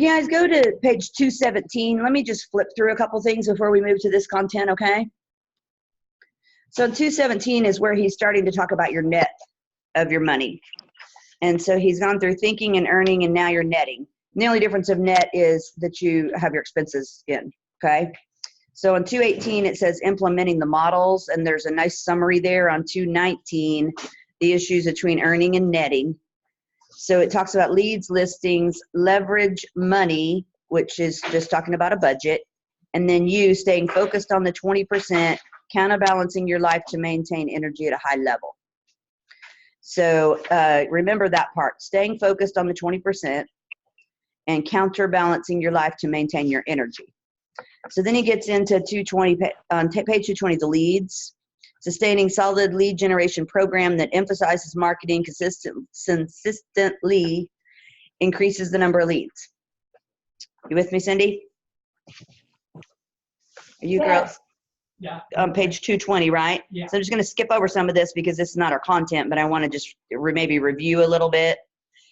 You guys go to page 217. Let me just flip through a couple things before we move to this content, okay? So 217 is where he's starting to talk about your net of your money. And so he's gone through thinking and earning, and now you're netting. The only difference of net is that you have your expenses in, okay? So on 218, it says implementing the models, and there's a nice summary there on 219, the issues between earning and netting. So it talks about leads, listings, leverage, money, which is just talking about a budget, and then you staying focused on the 20%, counterbalancing your life to maintain energy at a high level. So remember that part, staying focused on the 20% and counterbalancing your life to maintain your energy. So then he gets into 220, on page 220, the leads. Sustaining solid lead generation program that emphasizes marketing consistently increases the number of leads. You with me, Cindy? Are you girls? Yeah. On page 220, right? Yeah. So I'm just going to skip over some of this because this is not our content, but I want to just maybe review a little bit.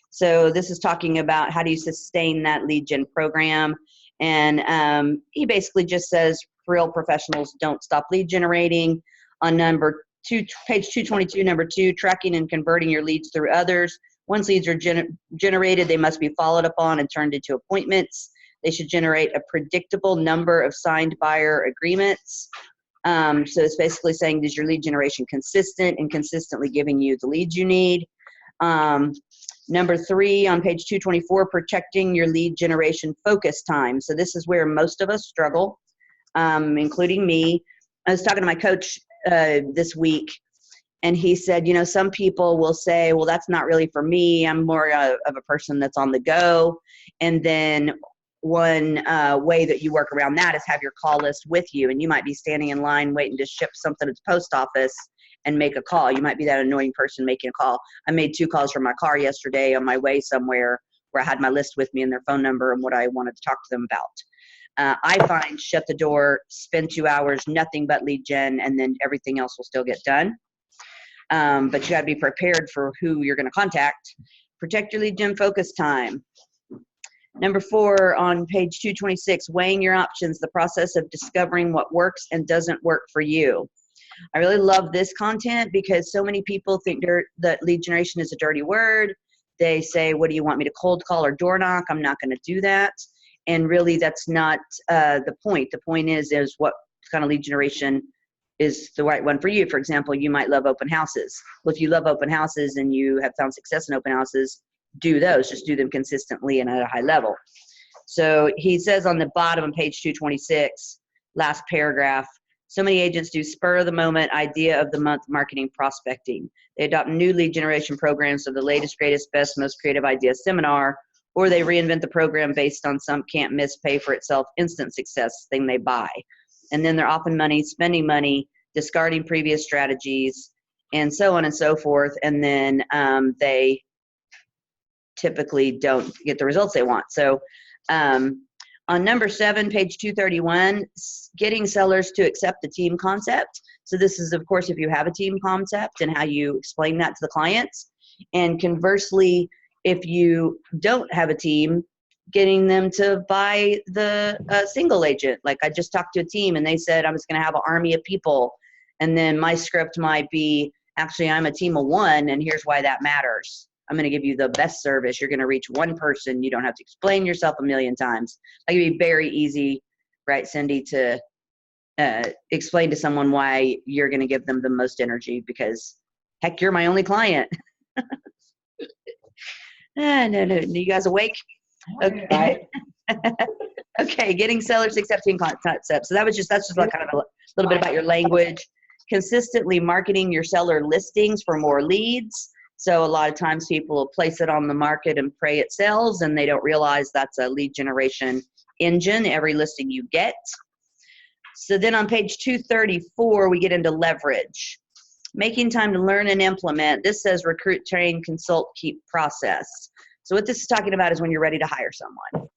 So this is talking about how do you sustain that lead gen program. And he basically just says real professionals don't stop lead generating. On number 2, page 222, number 2, tracking and converting your leads through others. Once leads are generated, they must be followed up on and turned into appointments. They should generate a predictable number of signed buyer agreements. So it's basically saying, is your lead generation consistent and consistently giving you the leads you need? Number 3 on page 224, protecting your lead generation focus time. So this is where most of us struggle, including me. I was talking to my coach this week, and he said, you know, some people will say, well, that's not really for me. I'm more of a person that's on the go. And then one way that you work around that is have your call list with you, and you might be standing in line waiting to ship something at the post office and make a call. You might be that annoying person making a call. I made 2 calls from my car yesterday on my way somewhere where I had my list with me and their phone number and what I wanted to talk to them about. I find shut the door, spend 2 hours, nothing but lead gen, and then everything else will still get done. But you got to be prepared for who you're going to contact. Protect your lead gen focus time. Number 4 on page 226, weighing your options, the process of discovering what works and doesn't work for you. I really love this content because so many people think that lead generation is a dirty word. They say, what do you want me to cold call or door knock? I'm not going to do that. And really, that's not the point. The point is what kind of lead generation is the right one for you. For example, you might love open houses. Well, if you love open houses and you have found success in open houses, do those. Just do them consistently and at a high level. So he says on the bottom of page 226, last paragraph, so many agents do spur of the moment idea of the month marketing prospecting. They adopt new lead generation programs of the latest, greatest, best, most creative idea seminar, or they reinvent the program based on some can't miss, pay for itself, instant success thing they buy. And then they're often spending money, discarding previous strategies, and so on and so forth. And then they typically don't get the results they want. So on number 7, page 231, getting sellers to accept the team concept. So this is, of course, if you have a team concept and how you explain that to the clients. And conversely, if you don't have a team, getting them to buy the single agent. Like I just talked to a team and they said I was going to have an army of people. And then my script might be, actually, I'm a team of 1 and here's why that matters. I'm going to give you the best service. You're going to reach 1 person. You don't have to explain yourself a million times. Like it'd be very easy, right, Cindy, to explain to someone why you're going to give them the most energy because, heck, you're my only client. No. You guys awake? Okay. Okay, getting sellers accepting concept. So that's just like kind of a little bit about your language. Consistently marketing your seller listings for more leads. So a lot of times people will place it on the market and pray it sells, and they don't realize that's a lead generation engine, every listing you get. So then on page 234, we get into leverage. Making time to learn and implement. This says recruit, train, consult, keep, process. So what this is talking about is when you're ready to hire someone.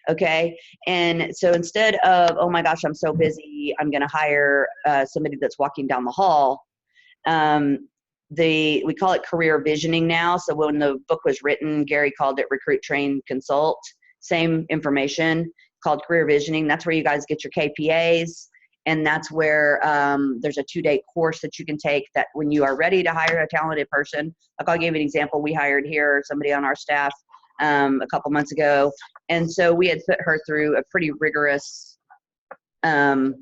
Okay. And so instead of, oh my gosh, I'm so busy, I'm going to hire somebody that's walking down the hall. We call it career visioning now. So when the book was written, Gary called it recruit, train, consult. same information, called career visioning. That's where you guys get your KPAs. And that's where there's a 2-day course that you can take that when you are ready to hire a talented person. Like I'll give you an example. We hired here somebody on our staff a couple months ago. And so we had put her through a pretty rigorous, I don't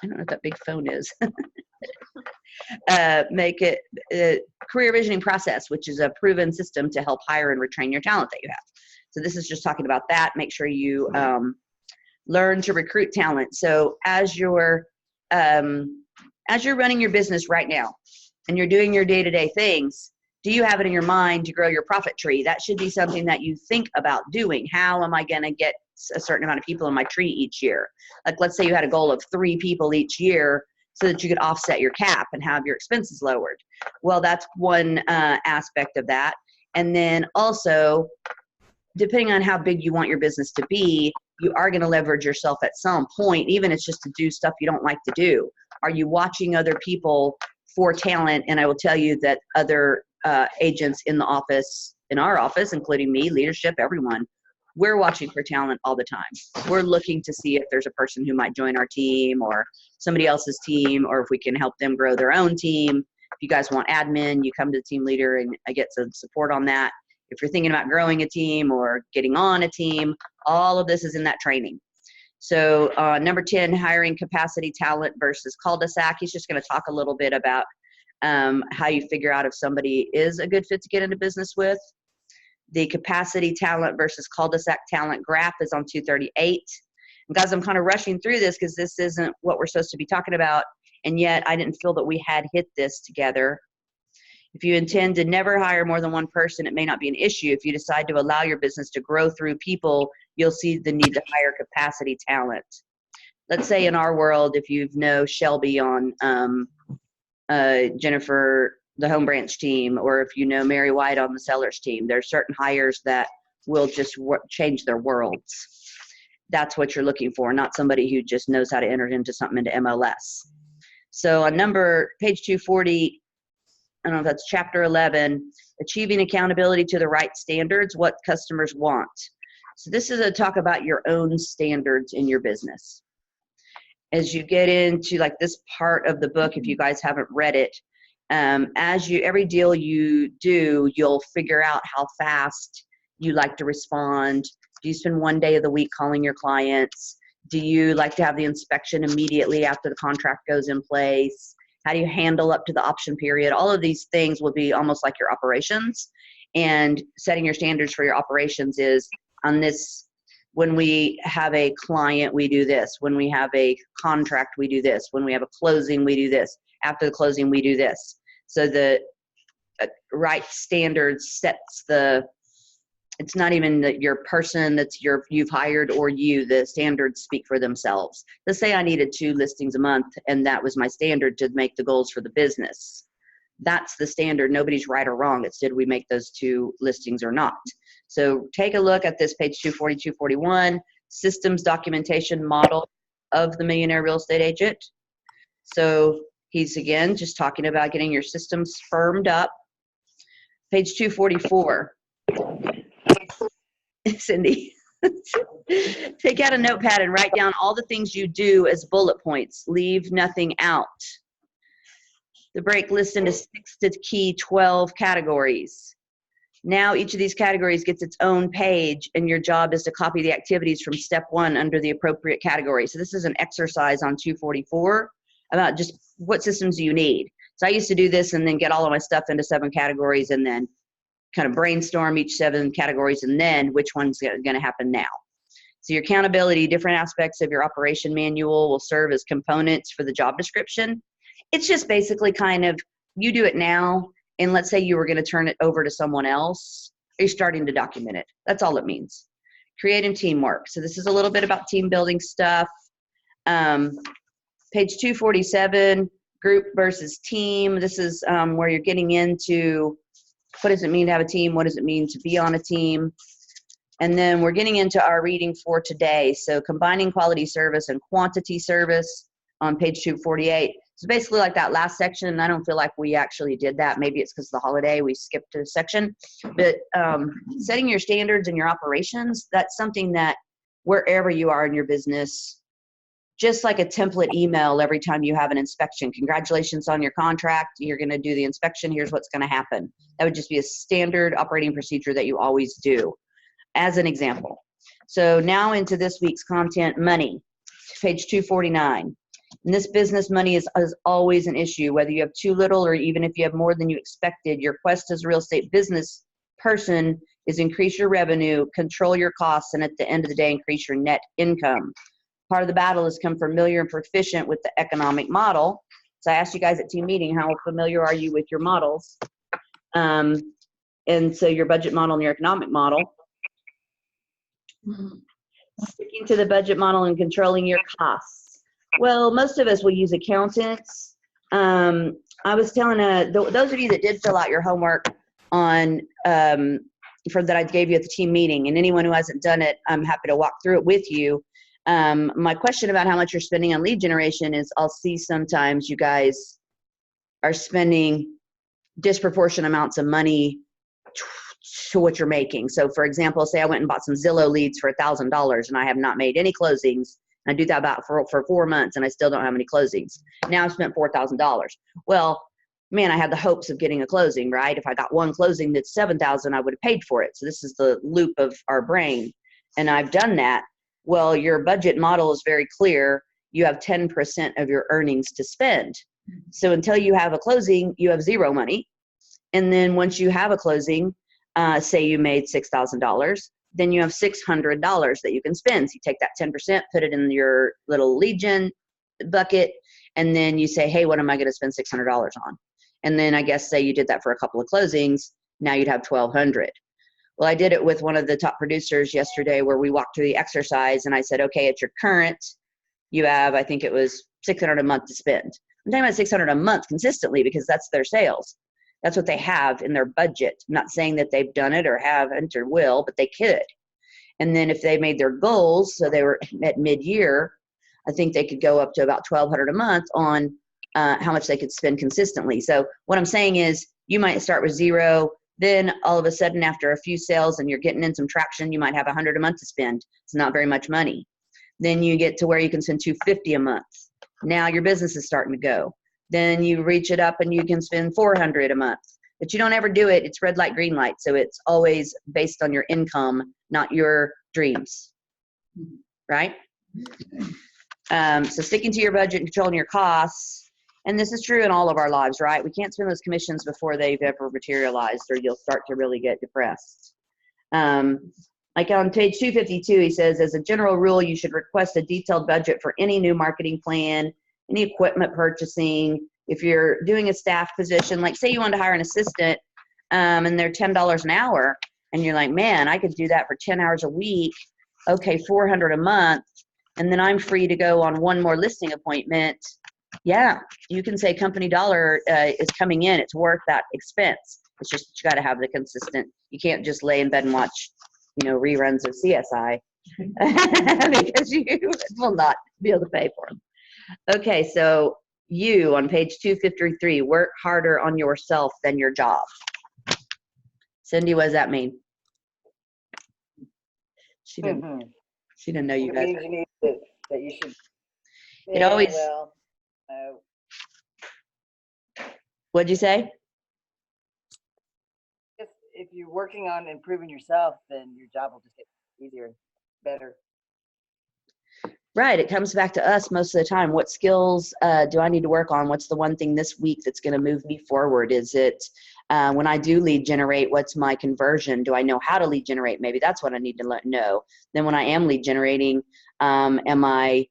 know what that big phone is, make it a career visioning process, which is a proven system to help hire and retain your talent that you have. So this is just talking about that. Make sure you learn to recruit talent. So as you're running your business right now and you're doing your day-to-day things, do you have it in your mind to grow your profit tree? That should be something that you think about doing. How am I going to get a certain amount of people in my tree each year? Like let's say you had a goal of 3 people each year so that you could offset your cap and have your expenses lowered. Well, that's one aspect of that. And then also, depending on how big you want your business to be, you are going to leverage yourself at some point, even if it's just to do stuff you don't like to do. Are you watching other people for talent? And I will tell you that other agents in the office, in our office, including me, leadership, everyone, we're watching for talent all the time. We're looking to see if there's a person who might join our team or somebody else's team, or if we can help them grow their own team. If you guys want admin, you come to the team leader and I get some support on that. If you're thinking about growing a team or getting on a team, all of this is in that training. So number 10, hiring capacity talent versus cul-de-sac. He's just going to talk a little bit about how you figure out if somebody is a good fit to get into business with. The capacity talent versus cul-de-sac talent graph is on 238. And guys, I'm kind of rushing through this because this isn't what we're supposed to be talking about. And yet I didn't feel that we had hit this together. If you intend to never hire more than one person, it may not be an issue. If you decide to allow your business to grow through people, you'll see the need to hire capacity talent. Let's say in our world, if you know Shelby on Jennifer, the home branch team, or if you know Mary White on the sellers team, there's certain hires that will just change their worlds. That's what you're looking for, not somebody who just knows how to enter into something into MLS. So on page 240, I don't know if that's chapter 11, achieving accountability to the right standards, what customers want. So this is a talk about your own standards in your business. As you get into like this part of the book, if you guys haven't read it, every deal you do, you'll figure out how fast you like to respond. Do you spend 1 day of the week calling your clients? Do you like to have the inspection immediately after the contract goes in place? How do you handle up to the option period? All of these things will be almost like your operations, and setting your standards for your operations is on this. When we have a client, we do this. When we have a contract, we do this. When we have a closing, we do this. After the closing, we do this. So the right standards sets it's not even your person that's you've hired or you, the standards speak for themselves. Let's say I needed 2 listings a month and that was my standard to make the goals for the business. That's the standard. Nobody's right or wrong. It's did we make those 2 listings or not. So take a look at this page 240, 241, systems documentation model of the Millionaire Real Estate Agent. So he's again just talking about getting your systems firmed up. Page 244. Cindy, take out a notepad and write down all the things you do as bullet points. Leave nothing out. The break lists into 6 to key 12 categories. Now each of these categories gets its own page, and your job is to copy the activities from step 1 under the appropriate category. So this is an exercise on 244 about just what systems do you need. So I used to do this and then get all of my stuff into 7 categories and then kind of brainstorm each 7 categories and then which one's going to happen now. So your accountability, different aspects of your operation manual will serve as components for the job description. It's just basically kind of, you do it now, and let's say you were going to turn it over to someone else, you're starting to document it. That's all it means. Creating teamwork. So this is a little bit about team building stuff. Page 247, group versus team. This is where you're getting into what does it mean to have a team? What does it mean to be on a team? And then we're getting into our reading for today. So combining quality service and quantity service on page 248. So basically like that last section, and I don't feel like we actually did that. Maybe it's because of the holiday, we skipped a section. But setting your standards and your operations, that's something that wherever you are in your business, just like a template email every time you have an inspection. Congratulations on your contract. You're going to do the inspection. Here's what's going to happen. That would just be a standard operating procedure that you always do, as an example. So now into this week's content, money, page 249. In this business, money is always an issue, whether you have too little or even if you have more than you expected. Your quest as a real estate business person is increase your revenue, control your costs, and at the end of the day, increase your net income. Part of the battle is come familiar and proficient with the economic model. So I asked you guys at team meeting, how familiar are you with your models? And so your budget model and your economic model. Sticking to the budget model and controlling your costs. Well, most of us will use accountants. I was telling those of you that did fill out your homework on that I gave you at the team meeting, and anyone who hasn't done it, I'm happy to walk through it with you. My question about how much you're spending on lead generation is I'll see sometimes you guys are spending disproportionate amounts of money to what you're making. So for example, say I went and bought some Zillow leads for $1,000 and I have not made any closings. I do that about for 4 months and I still don't have any closings. Now I've spent $4,000. Well, man, I had the hopes of getting a closing, right? If I got one closing that's $7,000, I would have paid for it. So this is the loop of our brain. And I've done that. Well, your budget model is very clear. You have 10% of your earnings to spend. So until you have a closing, you have zero money. And then once you have a closing, say you made $6,000, then you have $600 that you can spend. So you take that 10%, put it in your little lead gen bucket, and then you say, hey, what am I going to spend $600 on? And then I guess say you did that for a couple of closings, now you'd have $1,200. Well, I did it with one of the top producers yesterday where we walked through the exercise and I said, okay, at your current, you have, I think it was $600 a month to spend. I'm talking about $600 a month consistently because that's their sales. That's what they have in their budget. I'm not saying that they've done it or haven't or will, but they could. And then if they made their goals, so they were at mid-year, I think they could go up to about $1,200 a month on how much they could spend consistently. So what I'm saying is you might start with zero. Then all of a sudden after a few sales and you're getting in some traction, you might have $100 a month to spend. It's not very much money. Then you get to where you can spend $250 a month. Now your business is starting to go. Then you reach it up and you can spend $400 a month. But you don't ever do it. It's red light, green light. So it's always based on your income, not your dreams. Right? So sticking to your budget and controlling your costs. And this is true in all of our lives, right? We can't spend those commissions before they've ever materialized or you'll start to really get depressed. Like on page 252, he says, as a general rule, you should request a detailed budget for any new marketing plan, any equipment purchasing. If you're doing a staff position, like say you want to hire an assistant and they're $10 an hour and you're like, man, I could do that for 10 hours a week. Okay, $400 a month. And then I'm free to go on one more listing appointment. Yeah, you can say company dollar is coming in. It's worth that expense. It's just you got to have the consistent. You can't just lay in bed and watch, reruns of CSI because you will not be able to pay for them. Okay, so you on page 253, work harder on yourself than your job. Cindy, what does that mean? She didn't. She didn't know you guys. It means that you should. It always. Well, What'd you say? If you're working on improving yourself, then your job will just get easier, better. Right. It comes back to us most of the time. What skills do I need to work on? What's the one thing this week that's going to move me forward? Is it when I do lead generate, what's my conversion? Do I know how to lead generate? Maybe that's what I need to know. Then when I am lead generating, am I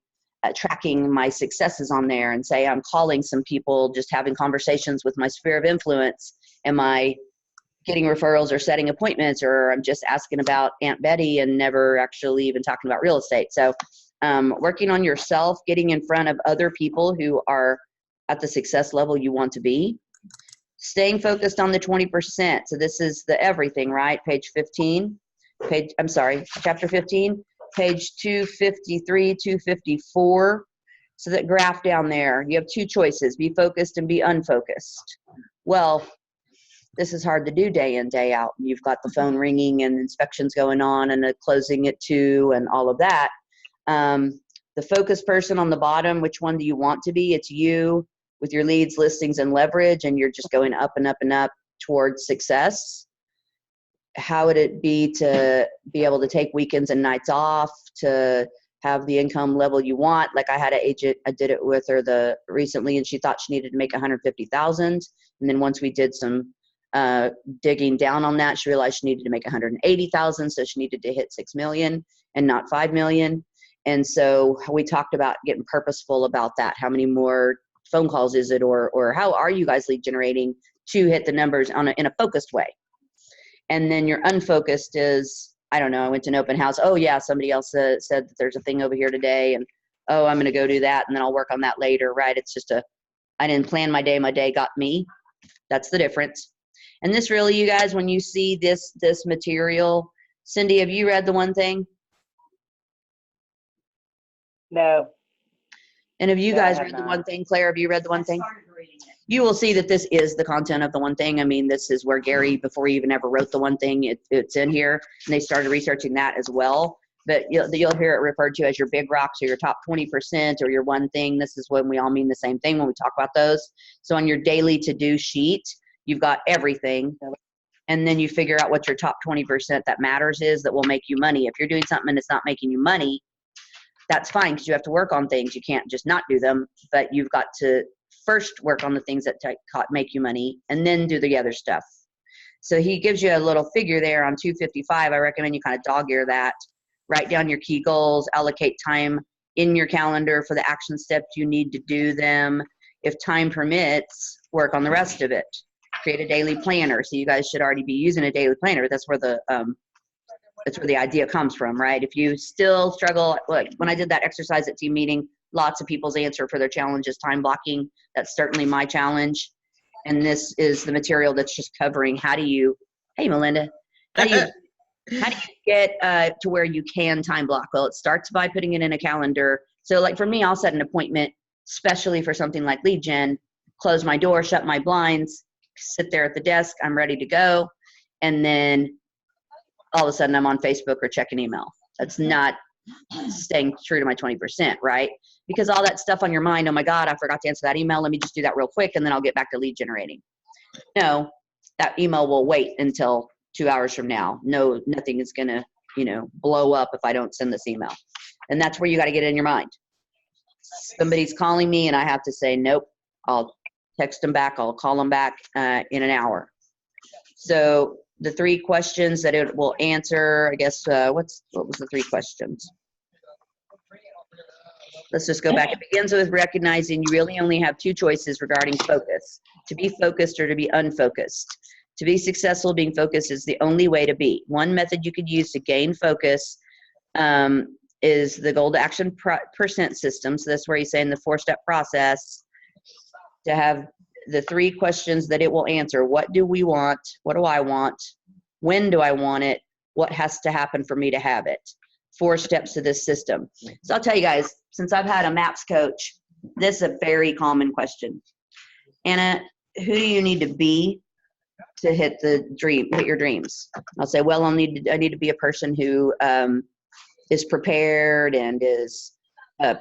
tracking my successes on there and say I'm calling some people, just having conversations with my sphere of influence? Am I getting referrals or setting appointments, or I'm just asking about Aunt Betty and never actually even talking about real estate? So working on yourself, getting in front of other people who are at the success level you want to be, staying focused on the 20%. So this is the everything, right? Page 15, chapter 15, page 253, 254. So that graph down there, you have two choices, be focused and be unfocused. Well, this is hard to do day in, day out. You've got the phone ringing and inspections going on and a closing at 2 and all of that. The focused person on the bottom, which one do you want to be? It's you with your leads, listings, and leverage, and you're just going up and up and up towards success. How would it be to be able to take weekends and nights off, to have the income level you want? Like I had an agent, I did it with her recently, and she thought she needed to make 150,000. And then once we did some digging down on that, she realized she needed to make 180,000. So she needed to hit 6 million and not 5 million. And so we talked about getting purposeful about that. How many more phone calls is it, or how are you guys lead generating to hit the numbers in a focused way? And then your unfocused is, I don't know, I went to an open house. Oh yeah, somebody else said that there's a thing over here today, and oh, I'm going to go do that, and then I'll work on that later, right? It's just I didn't plan my day got me. That's the difference. And this really, you guys, when you see this material, Cindy, have you read The One Thing? No. And have you guys read The One Thing? Claire, have you read The One Thing? You will see that this is the content of The One Thing. I mean, this is where Gary, before he even ever wrote The One Thing, it's in here. And they started researching that as well. But you'll hear it referred to as your big rocks or your top 20% or your one thing. This is when we all mean the same thing when we talk about those. So on your daily to-do sheet, you've got everything. And then you figure out what your top 20% that matters is that will make you money. If you're doing something and it's not making you money, that's fine, because you have to work on things. You can't just not do them, but you've got to first work on the things that make you money and then do the other stuff. So he gives you a little figure there on 255. I recommend you kind of dog ear that. Write down your key goals, allocate time in your calendar for the action steps you need to do them. If time permits, work on the rest of it. Create a daily planner. So you guys should already be using a daily planner. That's where the idea comes from, right? If you still struggle, like when I did that exercise at team meeting, lots of people's answer for their challenge is time blocking. That's certainly my challenge. And this is the material that's just covering hey Melinda, how do you get to where you can time block? Well, it starts by putting it in a calendar. So like for me, I'll set an appointment, especially for something like lead gen, close my door, shut my blinds, sit there at the desk, I'm ready to go. And then all of a sudden I'm on Facebook or checking email. That's not staying true to my 20%, right? Because all that stuff on your mind, oh my God, I forgot to answer that email. Let me just do that real quick and then I'll get back to lead generating. No, that email will wait until 2 hours from now. No, nothing is going to, blow up if I don't send this email. And that's where you got to get it in your mind. Somebody's calling me and I have to say, nope, I'll text them back. I'll call them back in an hour. So the 3 questions that it will answer, I guess, what was the 3 questions? Let's just go back. It begins with recognizing you really only have 2 choices regarding focus: to be focused or to be unfocused. To be successful, being focused is the only way to be. One method you could use to gain focus is the goal to action percent system. So that's where you say in the 4-step process to have the 3 questions that it will answer. What do we want? What do I want? When do I want it? What has to happen for me to have it? 4 steps to this system. So I'll tell you guys, since I've had a MAPS coach, this is a very common question. Anna, who do you need to be to hit your dreams? I'll say, well, I need to be a person who is prepared and is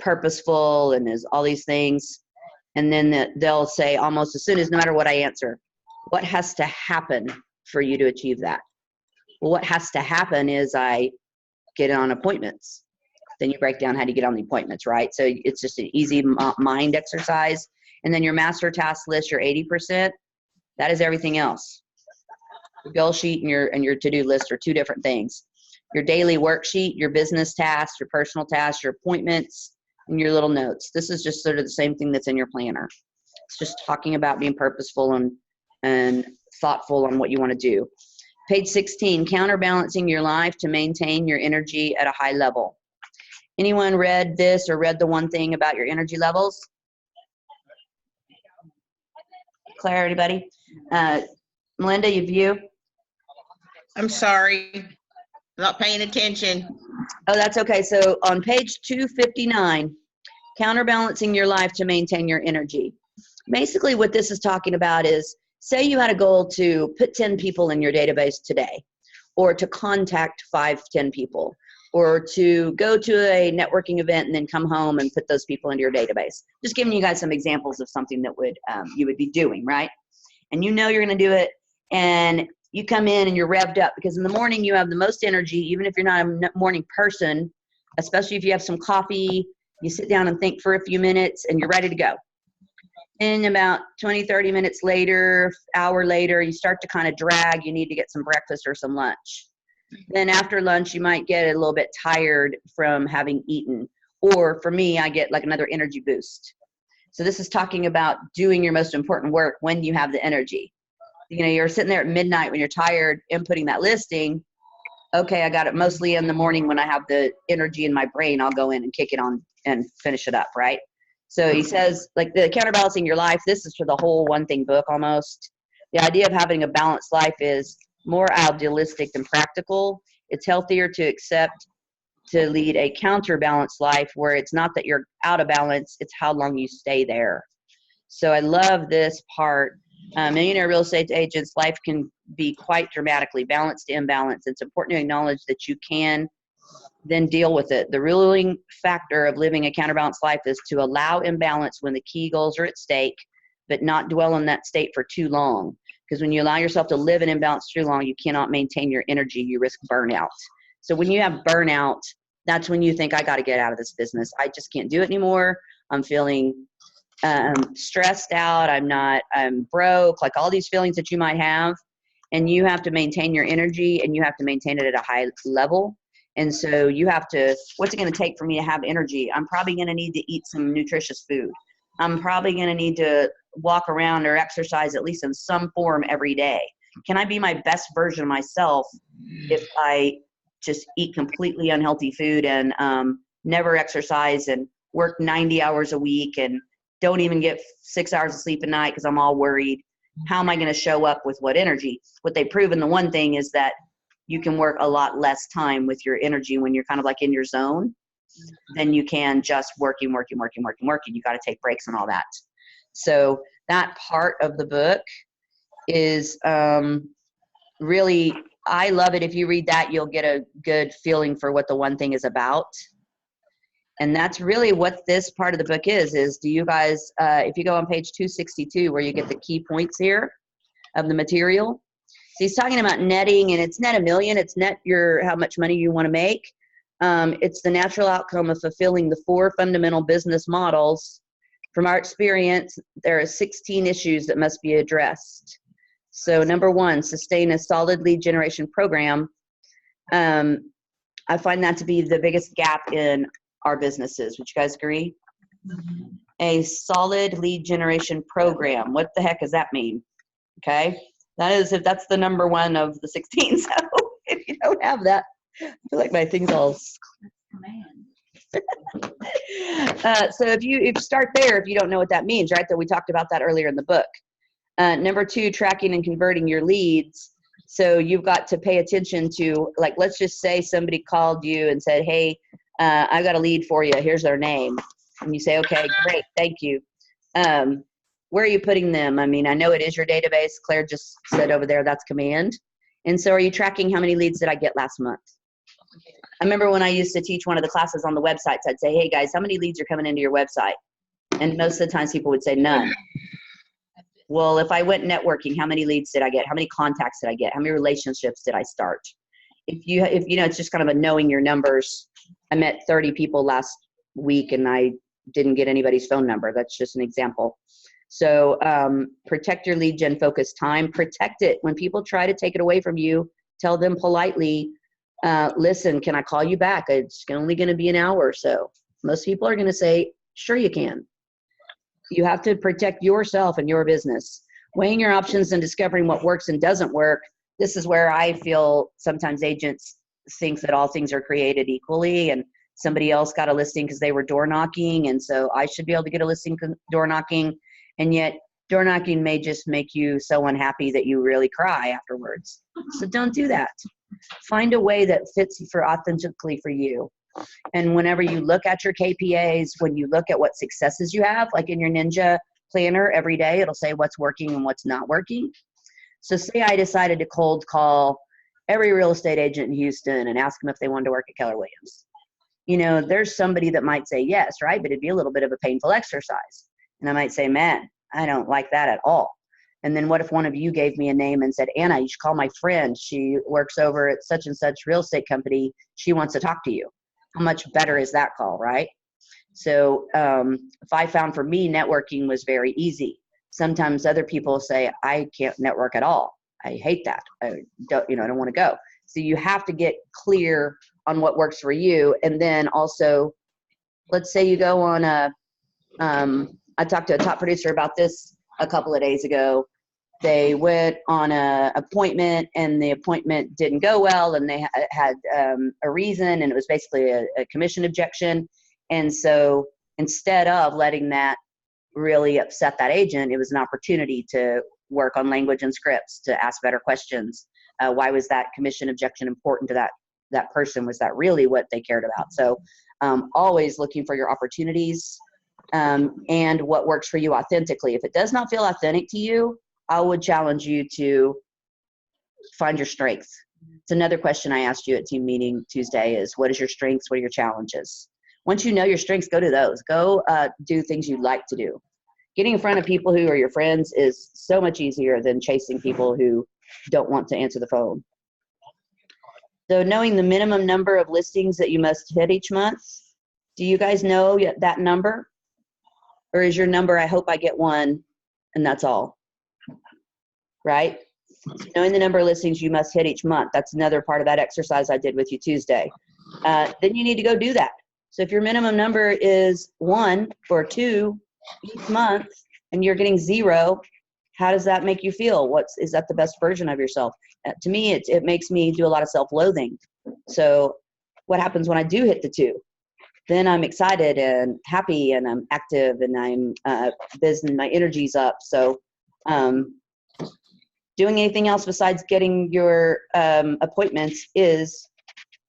purposeful and is all these things. And then they'll say almost as soon as, no matter what I answer, what has to happen for you to achieve that? Well, what has to happen is I get on appointments. Then you break down how to get on the appointments, right? So it's just an easy mind exercise. And then your master task list, your 80%, that is everything else. Your goal sheet and your to-do list are 2 different things. Your daily worksheet, your business tasks, your personal tasks, your appointments, and your little notes. This is just sort of the same thing that's in your planner. It's just talking about being purposeful and thoughtful on what you want to do. Page 16, counterbalancing your life to maintain your energy at a high level. Anyone read this or read The One Thing about your energy levels? Claire, anybody? Melinda, you? I'm sorry, not paying attention. Oh, that's okay. So on page 259, Counterbalancing your life to maintain your energy. Basically, what this is talking about is, say you had a goal to put 10 people in your database today, or to contact 10 people, or to go to a networking event and then come home and put those people into your database. Just giving you guys some examples of something that would you would be doing, right? And you know you're going to do it, and you come in and you're revved up, because in the morning you have the most energy, even if you're not a morning person, especially if you have some coffee, you sit down and think for a few minutes and you're ready to go. And about 20, 30 minutes later, hour later, you start to kind of drag. You need to get some breakfast or some lunch. Then after lunch, you might get a little bit tired from having eaten. Or for me, I get like another energy boost. So this is talking about doing your most important work when you have the energy. You know, you're sitting there at midnight when you're tired inputting that listing. Okay, I got it mostly in the morning when I have the energy in my brain. I'll go in and kick it on and finish it up, right? So he says, like, the counterbalancing your life, this is for the whole One Thing book almost. The idea of having a balanced life is more idealistic than practical. It's healthier to accept to lead a counterbalanced life where it's not that you're out of balance, it's how long you stay there. So I love this part. Millionaire real estate agents' life can be quite dramatically balanced to imbalance. It's important to acknowledge that you can then deal with it. The ruling factor of living a counterbalanced life is to allow imbalance when the key goals are at stake, but not dwell in that state for too long. Because when you allow yourself to live in imbalance too long, you cannot maintain your energy. You risk burnout. So when you have burnout, that's when you think, I got to get out of this business. I just can't do it anymore. I'm feeling stressed out. I'm broke, like all these feelings that you might have. And you have to maintain your energy, and you have to maintain it at a high level. And so you have to, what's it going to take for me to have energy? I'm probably going to need to eat some nutritious food. I'm probably going to need to walk around or exercise at least in some form every day. Can I be my best version of myself if I just eat completely unhealthy food and never exercise and work 90 hours a week and don't even get 6 hours of sleep a night because I'm all worried? How am I going to show up with what energy? What they've proven, the one thing is that you can work a lot less time with your energy when you're kind of like in your zone than you can just working. You got to take breaks and all that. So that part of the book is really, I love it. If you read that, you'll get a good feeling for what the One Thing is about. And that's really what this part of the book is do you guys, if you go on page 262, where you get the key points here of the material. So he's talking about netting, and it's net $1 million. It's net how much money you want to make. It's the natural outcome of fulfilling the 4 fundamental business models. From our experience, there are 16 issues that must be addressed. So number 1, sustain a solid lead generation program. I find that to be the biggest gap in our businesses. Would you guys agree? Mm-hmm. A solid lead generation program. What the heck does that mean? Okay. That's the number 1 of the 16. So if you don't have that, I feel like my thing's all. So if you start there, if you don't know what that means, right? That we talked about that earlier in the book. Number 2, tracking and converting your leads. So you've got to pay attention to, like, let's just say somebody called you and said, hey, I got a lead for you. Here's their name. And you say, okay, great. Thank you. Where are you putting them? I mean, I know it is your database. Claire just said over there, that's command. And so are you tracking how many leads did I get last month? I remember when I used to teach one of the classes on the websites, I'd say, hey guys, how many leads are coming into your website? And most of the times people would say none. Well, if I went networking, how many leads did I get? How many contacts did I get? How many relationships did I start? If you know, it's just kind of a knowing your numbers. I met 30 people last week and I didn't get anybody's phone number. That's just an example. So protect your lead gen focus time. Protect it. When people try to take it away from you, tell them politely, listen, can I call you back? It's only going to be an hour or so. Most people are going to say, sure you can. You have to protect yourself and your business. Weighing your options and discovering what works and doesn't work. This is where I feel sometimes agents think that all things are created equally and somebody else got a listing because they were door knocking, and so I should be able to get a listing door knocking. And yet door knocking may just make you so unhappy that you really cry afterwards. So don't do that. Find a way that fits authentically for you. And whenever you look at your KPAs, when you look at what successes you have, like in your Ninja planner every day, it'll say what's working and what's not working. So say I decided to cold call every real estate agent in Houston and ask them if they wanted to work at Keller Williams. You know, there's somebody that might say yes, right? But it'd be a little bit of a painful exercise. And I might say, man, I don't like that at all. And then what if one of you gave me a name and said, Anna, you should call my friend. She works over at such and such real estate company. She wants to talk to you. How much better is that call, right? So if I found for me, networking was very easy. Sometimes other people say, I can't network at all. I hate that. I don't want to go. So you have to get clear on what works for you. And then also, let's say you go on I talked to a top producer about this a couple of days ago. They went on a appointment and the appointment didn't go well, and they had a reason, and it was basically a commission objection. And so instead of letting that really upset that agent, it was an opportunity to work on language and scripts, to ask better questions. Why was that commission objection important to that person? Was that really what they cared about? So always looking for your opportunities and what works for you authentically. If it does not feel authentic to you, I would challenge you to find your strengths. It's another question I asked you at team meeting Tuesday is, what is your strengths? What are your challenges? Once you know your strengths, go to those. Go do things you like to do. Getting in front of people who are your friends is so much easier than chasing people who don't want to answer the phone. So knowing the minimum number of listings that you must hit each month, do you guys know that number? Or is your number, I hope I get one, and that's all? Right? So knowing the number of listings you must hit each month, that's another part of that exercise I did with you Tuesday. Then you need to go do that. So if your minimum number is 1 or 2 each month and you're getting 0, how does that make you feel? Is that the best version of yourself? To me, it makes me do a lot of self-loathing. So what happens when I do hit the 2? Then I'm excited and happy and I'm active and I'm busy and my energy's up. So doing anything else besides getting your appointments is,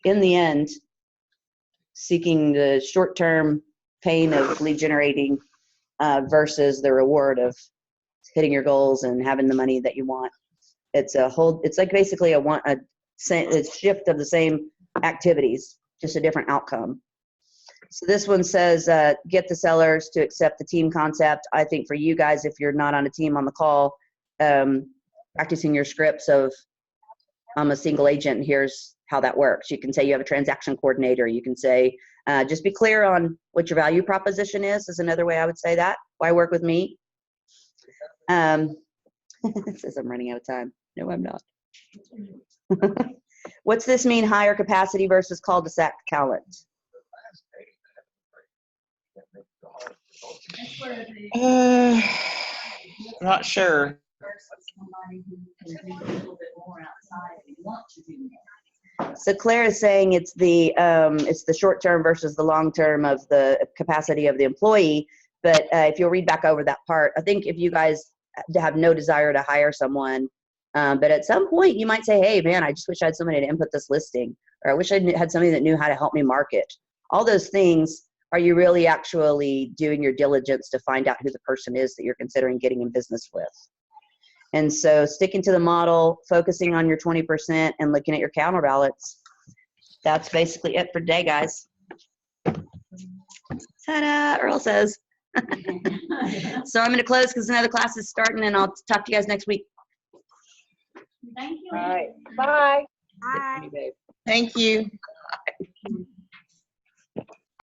in the end, seeking the short-term pain of lead generating versus the reward of hitting your goals and having the money that you want. It's like basically a shift of the same activities, just a different outcome. So this one says, get the sellers to accept the team concept. I think for you guys, if you're not on a team on the call, practicing your scripts of, I'm a single agent and here's how that works. You can say you have a transaction coordinator. You can say, just be clear on what your value proposition is another way I would say that. Why work with me? It says I'm running out of time. No, I'm not. What's this mean, higher capacity versus cul-de-sac talent? Not sure. So Claire is saying it's the short term versus the long term of the capacity of the employee. But if you'll read back over that part, I think if you guys have no desire to hire someone, but at some point you might say, hey man, I just wish I had somebody to input this listing, or I wish I had somebody that knew how to help me market. All those things. Are you really actually doing your diligence to find out who the person is that you're considering getting in business with? And so sticking to the model, focusing on your 20% and looking at your counterbalance. That's basically it for today, guys. Ta-da, Earl says. So I'm going to close because another class is starting, and I'll talk to you guys next week. Thank you. All right. Bye. Bye. Thank you.